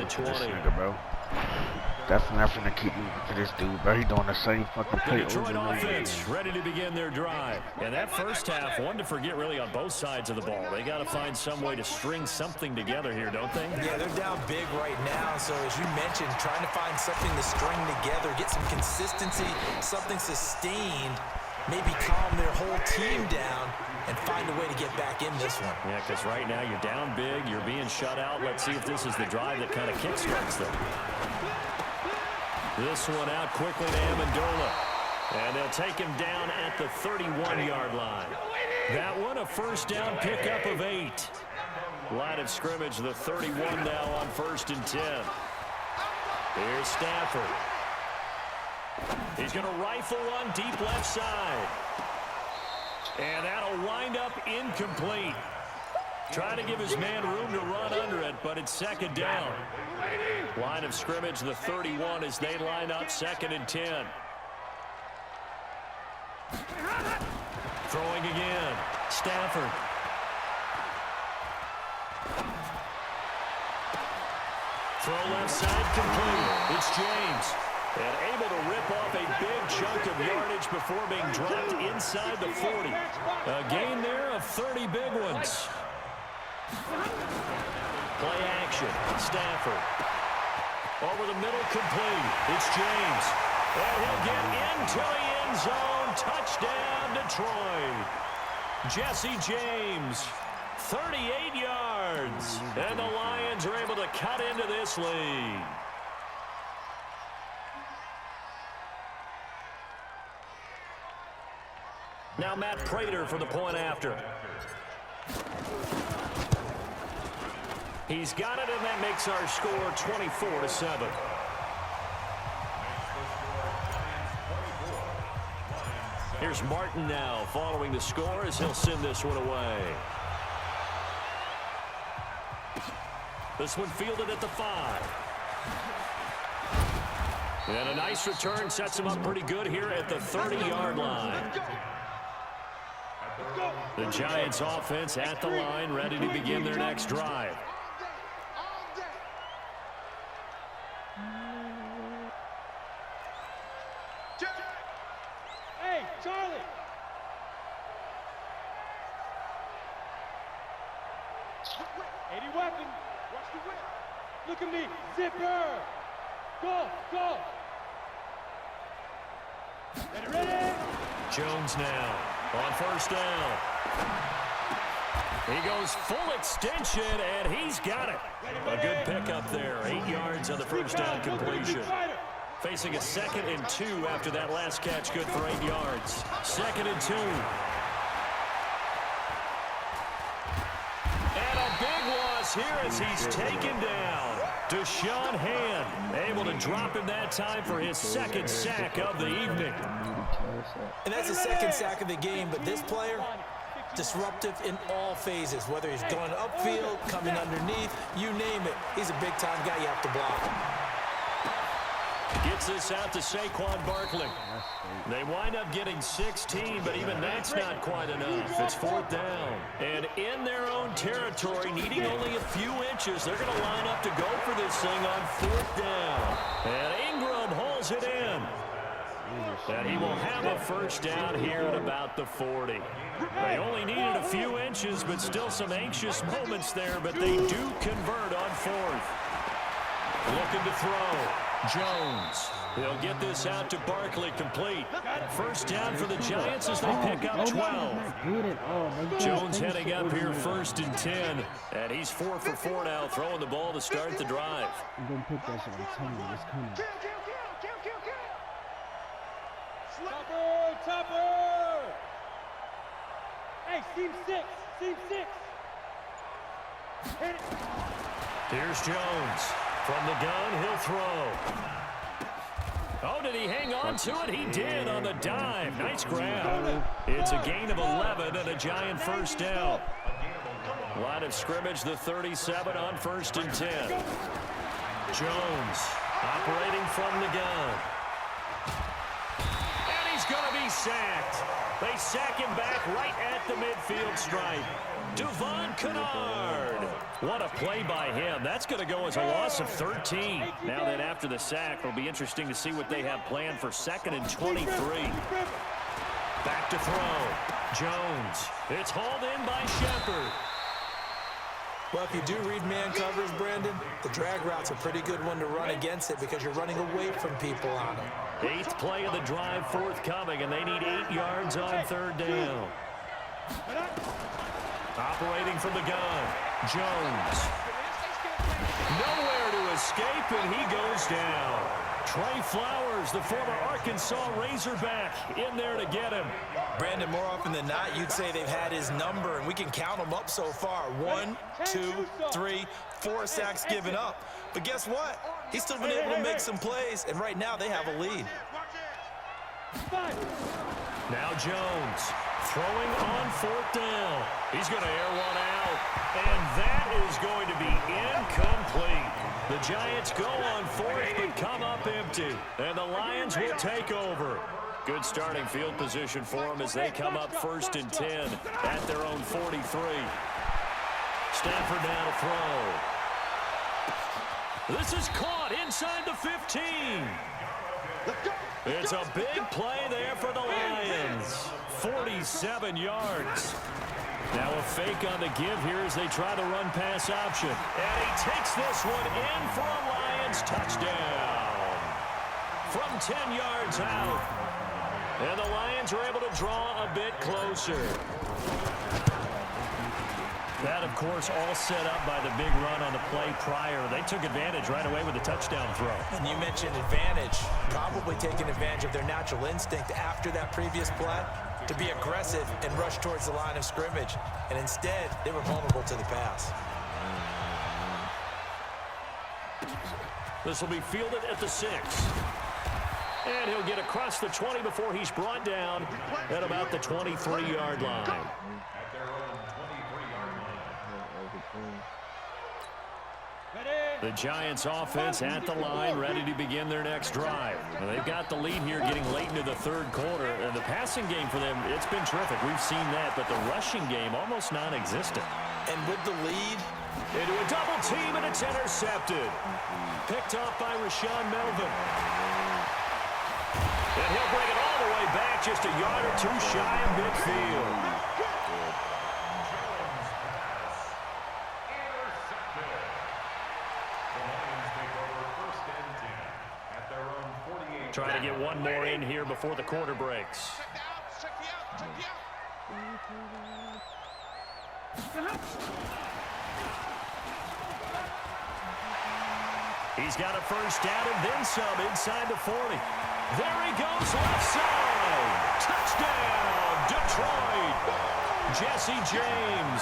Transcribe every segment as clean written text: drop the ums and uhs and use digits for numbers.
the 20. This nigga, bro. Definitely not gonna keep moving for this dude, bro. He doing the same fucking The play Detroit over offense ready to begin their drive. And that first half, one to forget really on both sides of the ball. They got to find some way to string something together here, don't they? Yeah, they're down big right now. So as you mentioned, trying to find something to string together, get some consistency, something sustained, maybe calm their whole team down and find a way to get back in this one. Yeah, because right now you're down big, you're being shut out. Let's see if this is the drive that kind of kickstarts them. This one out quickly to Amendola. And they'll take him down at the 31-yard line. That one a first down pickup of 8. Line of scrimmage, the 31 now on 1st and 10. Here's Stafford. He's going to rifle one deep left side. And that'll wind up incomplete. Trying to give his man room to run under it, but it's 2nd down. Line of scrimmage, the 31 as they line up 2nd and 10. Throwing again. Stafford. Throw left side complete. It's James. And able to rip off a big chunk of yardage before being dropped inside the 40. A gain there of 30 big ones. Play action. Stafford. Over the middle complete. It's James. And he'll get into the end zone. Touchdown, Detroit. Jesse James. 38 yards. And the Lions are able to cut into this lead. Now Matt Prater for the point after. He's got it, and that makes our score 24-7. Here's Martin now following the score as he'll send this one away. This one fielded at the 5. And a nice return sets him up pretty good here at the 30-yard line. The Giants offense at the line, ready to begin their next drive. Hey, Charlie! weapon! Watch the whip! Look at me! Zipper! Go! Go! Ready? Jones now on first down. He goes full extension, and he's got it. A good pickup there. 8 yards on the first down completion. Facing a 2nd and 2 after that last catch, good for 8 yards. 2nd and 2. And a big loss here as he's taken down. Deshaun Hand able to drop him that time for his 2nd sack of the evening. And that's the 2nd sack of the game, but this player, disruptive in all phases, whether he's going upfield, coming underneath, you name it. He's a big-time guy you have to block. Gets this out to Saquon Barkley. They wind up getting 16, but even that's not quite enough. It's 4th down. And in their own territory, needing only a few inches, they're going to line up to go for this thing on 4th down. And Ingram hauls it in. And he will have a first down here at about the 40. They only needed a few inches, but still some anxious moments there, but they do convert on 4th. Looking to throw. Jones. They'll get this out to Barkley complete. First down for the Giants as they pick up 12. Jones heading up here 1st and 10. And he's 4 for 4 now, throwing the ball to start the drive. I'm going to pick that shit. I'm telling you, it's coming. Topper! Hey, seam 6! Seam 6! Hit it! Here's Jones. From the gun, he'll throw. Oh, did he hang on to it? He did on the dive. Nice grab. It's a gain of 11 and a Giant first down. Line of scrimmage, the 37 on 1st and 10. Jones operating from the gun. And he's going to be sacked. They sack him back right at the midfield stripe. Devon Kennard. What a play by him. That's going to go as a loss of 13. Now then, after the sack, it'll be interesting to see what they have planned for 2nd and 23. Back to throw. Jones. It's hauled in by Shepard. Well, if you do read man coverage, Brandon, the drag route's a pretty good one to run against it because you're running away from people on it. 8th play of the drive forthcoming, and they need 8 yards on 3rd down. Operating from the gun, Jones. Nowhere to escape, and he goes down. Trey Flowers, the former Arkansas Razorback, in there to get him. Brandon, more often than not, you'd say they've had his number, and we can count them up so far. 1, 2, 3, 4 sacks given up. But guess what? He's still been able to make some plays, and right now they have a lead. Now Jones throwing on 4th down. He's going to air one out, and that is going to be incomplete. The Giants go on 4th but come up empty, and the Lions will take over. Good starting field position for them as they come up 1st and 10 at their own 43. Stafford now to throw. This is caught inside the 15. It's a big play there for the Lions. 47 yards. Now a fake on the give here as they try the run-pass option. And he takes this one in for a Lions touchdown. From 10 yards out. And the Lions are able to draw a bit closer. That, of course, all set up by the big run on the play prior. They took advantage right away with the touchdown throw. And you mentioned advantage. Probably taking advantage of their natural instinct after that previous play to be aggressive and rush towards the line of scrimmage. And instead, they were vulnerable to the pass. This will be fielded at the 6. And he'll get across the 20 before he's brought down at about the 23-yard line. The Giants offense at the line, ready to begin their next drive. Well, they've got the lead here getting late into the 3rd quarter. And the passing game for them, it's been terrific. We've seen that, but the rushing game almost non-existent. And with the lead, into a double team, and it's intercepted. Picked off by Rashawn Melvin. And he'll bring it all the way back, just a yard or 2 shy of midfield. Trying to get one more in here before the quarter breaks. He's got a 1st down and then some inside the 40. There he goes, left side. Touchdown, Detroit. Jesse James,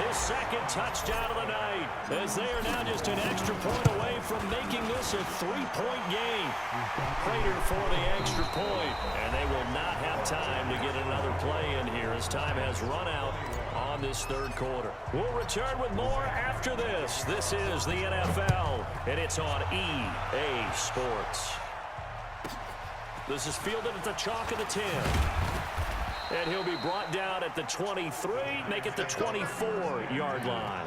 his 2nd touchdown of the night, as they are now just an extra point away from making this a 3-point game. Prater for the extra point, and they will not have time to get another play in here as time has run out on this 3rd quarter. We'll return with more after this. This is the NFL, and it's on EA Sports. This is fielded at the chalk of the 10. And he'll be brought down at the 23, make it the 24-yard line.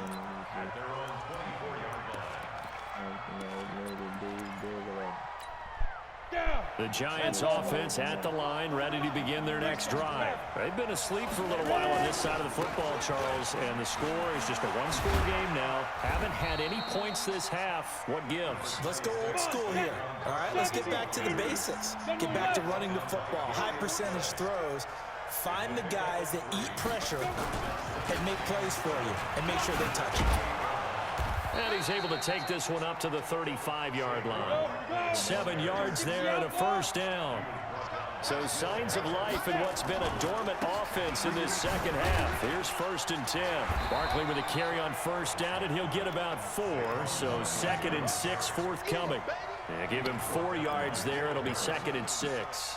The Giants offense at the line, ready to begin their next drive. They've been asleep for a little while on this side of the football, Charles, and the score is just a 1-score game now. Haven't had any points this half. What gives? Let's go old school here. All right, let's get back to the basics. Get back to running the football, high percentage throws. Find the guys that eat pressure and make plays for you and make sure they touch it. And he's able to take this one up to the 35-yard line. 7 yards there and a 1st down. So signs of life in what's been a dormant offense in this 2nd half. Here's 1st and 10. Barkley with a carry on 1st down, and he'll get about 4. So 2nd and 6 forthcoming. Yeah, give him 4 yards there. It'll be 2nd and 6.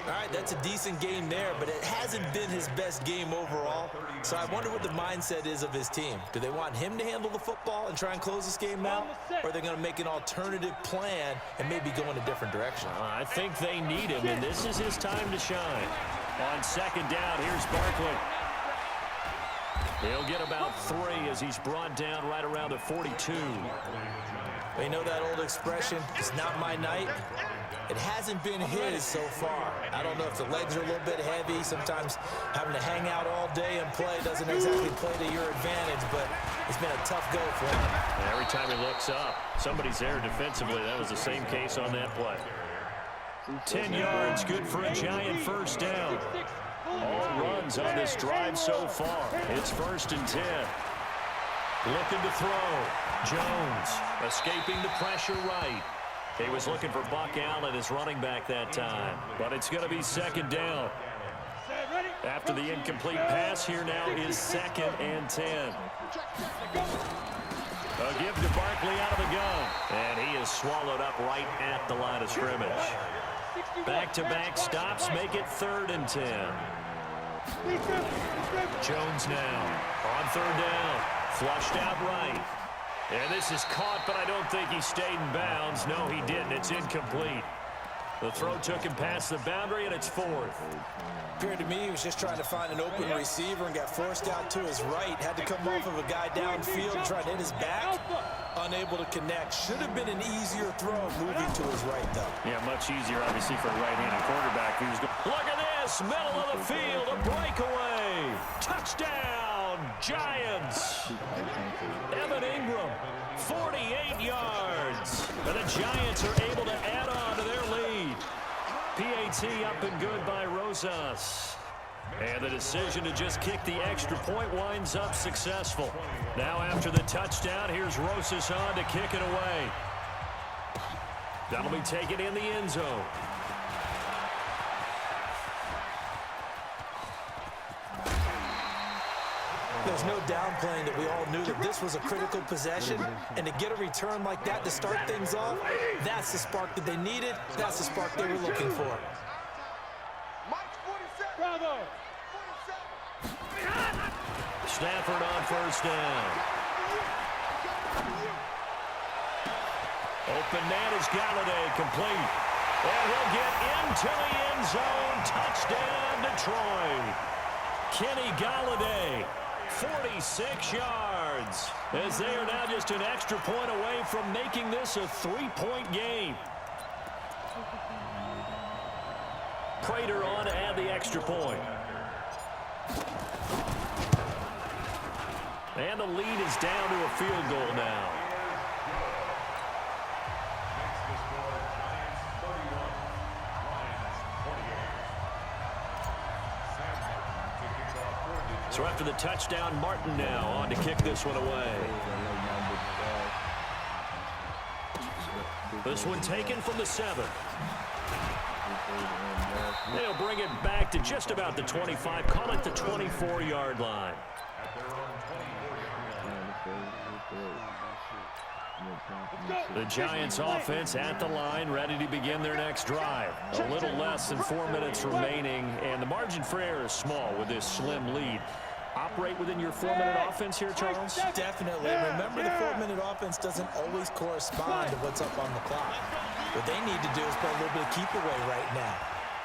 All right, that's a decent game there, but it hasn't been his best game overall. So I wonder what the mindset is of his team. Do they want him to handle the football and try and close this game out? Or are they going to make an alternative plan and maybe go in a different direction? I think they need him, and this is his time to shine. On second down, here's Barkley. He'll get about 3 as he's brought down right around the 42. Well, you know that old expression, it's not my night? It hasn't been his so far. I don't know if the legs are a little bit heavy. Sometimes having to hang out all day and play doesn't exactly play to your advantage, but it's been a tough go for him. And every time he looks up, somebody's there defensively. That was the same case on that play. 10 yards, good for a Giant first down. All runs on this drive so far. It's 1st and 10. Looking to throw. Jones escaping the pressure right. He was looking for Buck Allen as running back that time. But it's going to be 2nd down. After the incomplete pass, here now is 2nd and 10. A give to Barkley out of the gun. And he is swallowed up right at the line of scrimmage. Back-to-back stops make it 3rd and 10. Jones now on 3rd down. Flushed out right. And this is caught, but I don't think he stayed in bounds. No, he didn't. It's incomplete. The throw took him past the boundary, and it's 4th. Appeared to me he was just trying to find an open receiver and got forced out to his right. Had to come off of a guy downfield, try to hit his back. Unable to connect. Should have been an easier throw moving to his right, though. Yeah, much easier, obviously, for a right-handed quarterback. He was Look at this, middle of the field, a breakaway. Touchdown, Giants. Evan Ingram, 48 yards. And the Giants are able to add on to their lead. PAT up and good by Rosas. And the decision to just kick the extra point winds up successful. Now after the touchdown, here's Rosas on to kick it away. That'll be taken in the end zone. There's no downplaying that we all knew that this was a critical possession, and to get a return like that to start things off, that's the spark that they needed. That's the spark they were looking for. Bravo. Stafford on 1st down. Open man is Galladay, complete. And he'll get into the end zone. Touchdown, Detroit. Kenny Galladay, 46 yards. As they are now just an extra point away from making this a 3-point game. Prater on to add the extra point. And the lead is down to a field goal now. So after the touchdown, Martin now on to kick this one away. This one taken from the 7. They'll bring it back to just about the 25. Call it the 24-yard line. The Giants offense at the line, ready to begin their next drive. A little less than 4 minutes remaining, and the margin for error is small with this slim lead. Operate within your 4-minute offense here, Charles? Definitely. Remember, the 4-minute offense doesn't always correspond to what's up on the clock. What they need to do is play a little bit of keep away right now.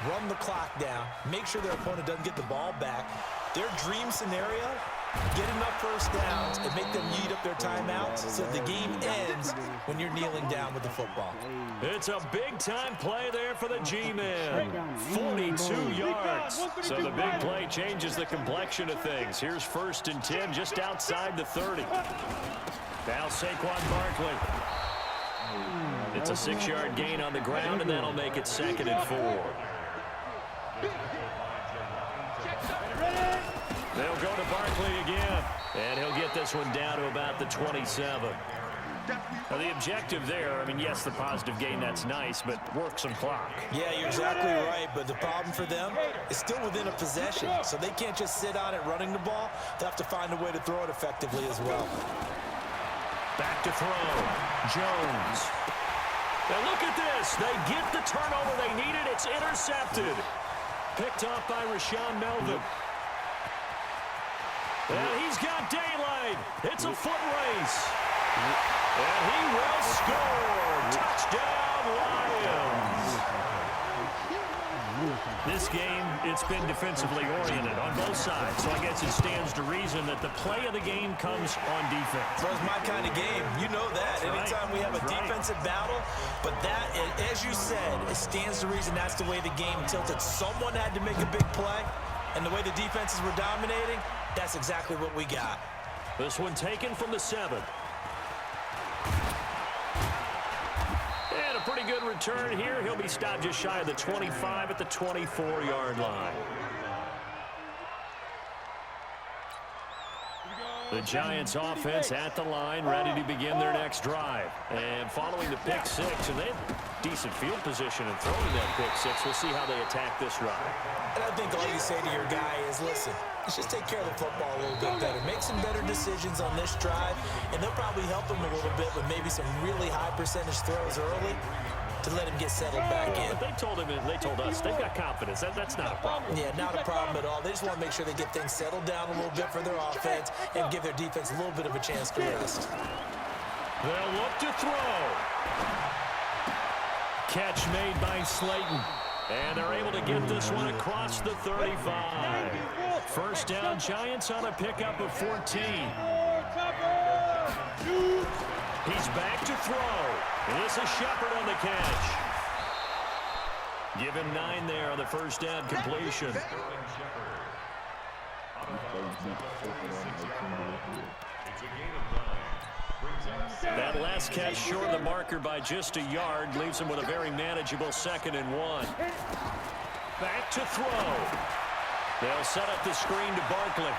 Run the clock down. Make sure their opponent doesn't get the ball back. Their dream scenario, get enough first downs and make them eat up their timeouts so the game ends when you're kneeling down with the football. It's a big-time play there for the G-Man. 42 yards. So the big play changes the complexion of things. Here's 1st and 10 just outside the 30. Now Saquon Barkley. It's a 6-yard gain on the ground, and that'll make it 2nd and 4. They'll go to Barkley again, and he'll get this one down to about the 27. Now the objective there, I mean, yes, the positive gain, that's nice, but work some clock. Yeah, you're exactly right, but the problem for them is still within a possession, so they can't just sit on it running the ball. They have to find a way to throw it effectively as well. Back to throw. Jones. Now look at this. They get the turnover they needed. It's intercepted. Picked off by Rashawn Melvin. And he's got daylight. It's a foot race. And he will score. Touchdown, Lions. This game it's been defensively oriented on both sides. So I guess it stands to reason that the play of the game comes on defense. Well, it's my kind of game. You know that. Anytime we have a defensive battle, but that, as you said, it stands to reason that's the way the game tilted. Someone had to make a big play, and the way the defenses were dominating, that's exactly what we got. This one taken from the 7. And a pretty good return here. He'll be stopped just shy of the 25 at the 24-yard line. The Giants offense at the line, ready to begin their next drive. And following the pick 6, and they have decent field position and throwing that pick 6. We'll see how they attack this drive. And I think all you say to your guy is, listen, let's just take care of the football a little bit better. Make some better decisions on this drive, and they'll probably help him a little bit with maybe some really high percentage throws early to let him get settled back in. But they told him, and they told us, they've got confidence. That's not a problem. Yeah, not a problem at all. They just want to make sure they get things settled down a little bit for their offense and give their defense a little bit of a chance to rest. They'll look to throw. Catch made by Slayton. And they're able to get this one across the 35. First down, Giants on a pickup of 14. He's back to throw. And this is Shepard on the catch. Give him 9 there on the first down completion. That last catch short of the marker by just a yard leaves him with a very manageable 2nd and 1. Back to throw. They'll set up the screen to Barkley.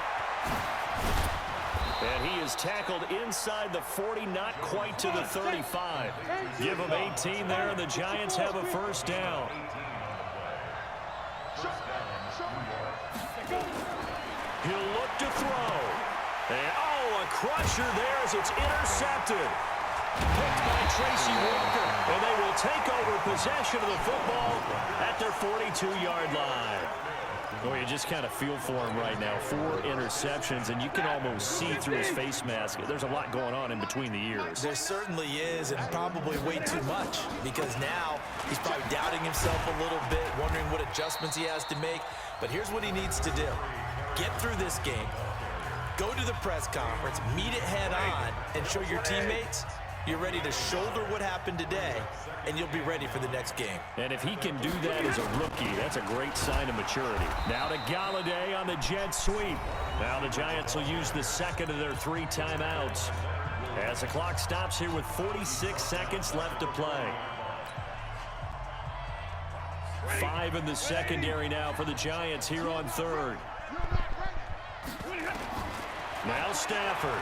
And he is tackled inside the 40, not quite to the 35. Give him 18 there, and the Giants have a first down. He'll look to throw. And, a crusher there as it's intercepted. Picked by Tracy Walker, and they will take over possession of the football at their 42-yard line. Well, you just kind of feel for him right now. 4 interceptions, and you can almost see through his face mask. There's a lot going on in between the ears. There certainly is, and probably way too much, because now he's probably doubting himself a little bit, wondering what adjustments he has to make. But here's what he needs to do. Get through this game. Go to the press conference, meet it head on, and show your teammates you're ready to shoulder what happened today, and you'll be ready for the next game. And if he can do that as a rookie, that's a great sign of maturity. Now to Galladay on the jet sweep. Now the Giants will use the 2nd of their 3 timeouts as the clock stops here with 46 seconds left to play. 5 in the secondary now for the Giants here on 3rd. Now Stafford.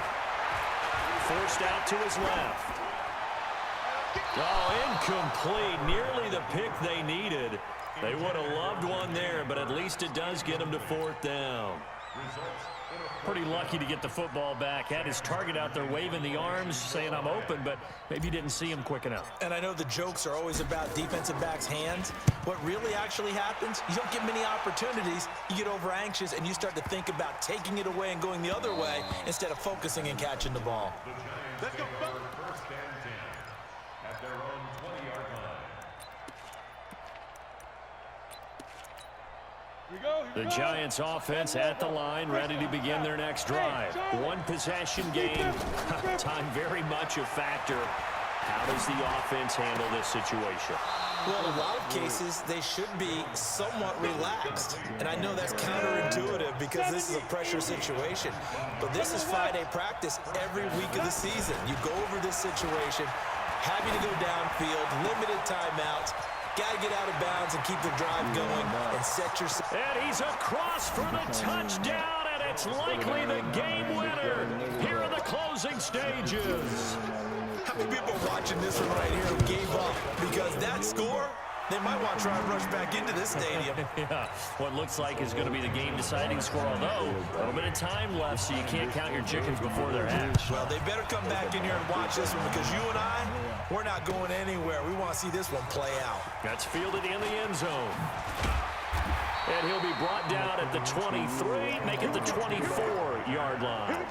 Forced out to his left. Incomplete. Nearly the pick they needed. They would have loved one there, but at least it does get them to 4th down. Pretty lucky to get the football back. Had his target out there waving the arms, saying I'm open, but maybe didn't see him quick enough. And I know the jokes are always about defensive backs' hands. What really actually happens, you don't get many opportunities. You get over anxious, and you start to think about taking it away and going the other way instead of focusing and catching the ball. Let's go. First and 10 at their own 20-yard line. The Giants offense at the line, ready to begin their next drive. 1 possession game. Time very much a factor. How does the offense handle this situation? Well, in a lot of cases, they should be somewhat relaxed. And I know that's counterintuitive because this is a pressure situation. But this is Friday practice every week of the season. You go over this situation, having to go downfield, limited timeouts. Got to get out of bounds and keep the drive going and set yourself. And he's across for the touchdown, and it's likely the game winner here in the closing stages. How many people watching this one right here who gave up? Because that score, they might want to try and rush back into this stadium. Yeah, what looks like is going to be the game-deciding score, although a little bit of time left, so you can't count your chickens before they're hatched. Well, they better come back in here and watch this one because you and I, we're not going anywhere. We want to see this one play out. That's fielded in the end zone. And he'll be brought down at the 23, make it the 24-yard line.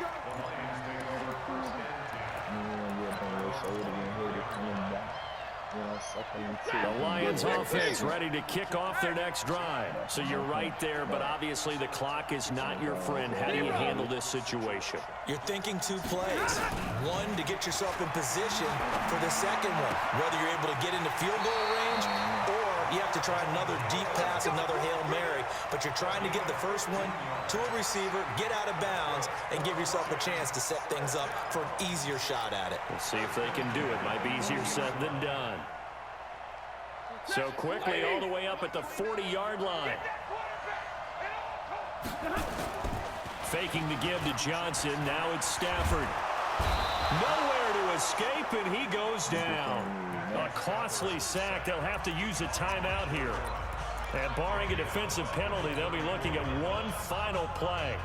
The Lions offense ready to kick off their next drive. So you're right there, but obviously the clock is not your friend. How do you handle this situation? You're thinking 2 plays. One, to get yourself in position for the second one, whether you're able to get into field goal range or you have to try another deep pass, another Hail Mary. But you're trying to get the first one to a receiver, get out of bounds, and give yourself a chance to set things up for an easier shot at it. We'll see if they can do it. Might be easier said than done. So quickly all the way up at the 40-yard line. Faking the give to Johnson. Now it's Stafford. Nowhere to escape, and he goes down. A costly sack. They'll have to use a timeout here. And barring a defensive penalty, they'll be looking at one final play.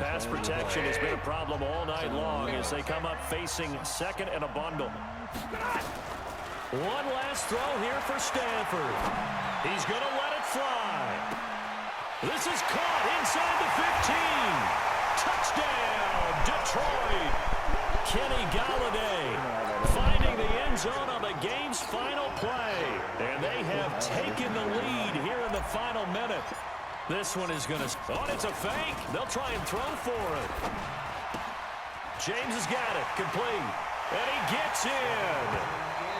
Pass protection has been a problem all night long as they come up facing second and a bundle. One last throw here for Stanford. He's going to let it fly. This is caught inside the 15. Touchdown, Detroit. Kenny Galladay finding the end zone on the game's final play. And they have taken the lead here in the final minute. This one is going to... Oh, it's a fake. They'll try and throw for it. James has got it. Complete. And he gets in.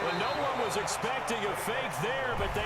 Well, no one was expecting a fake there, but they...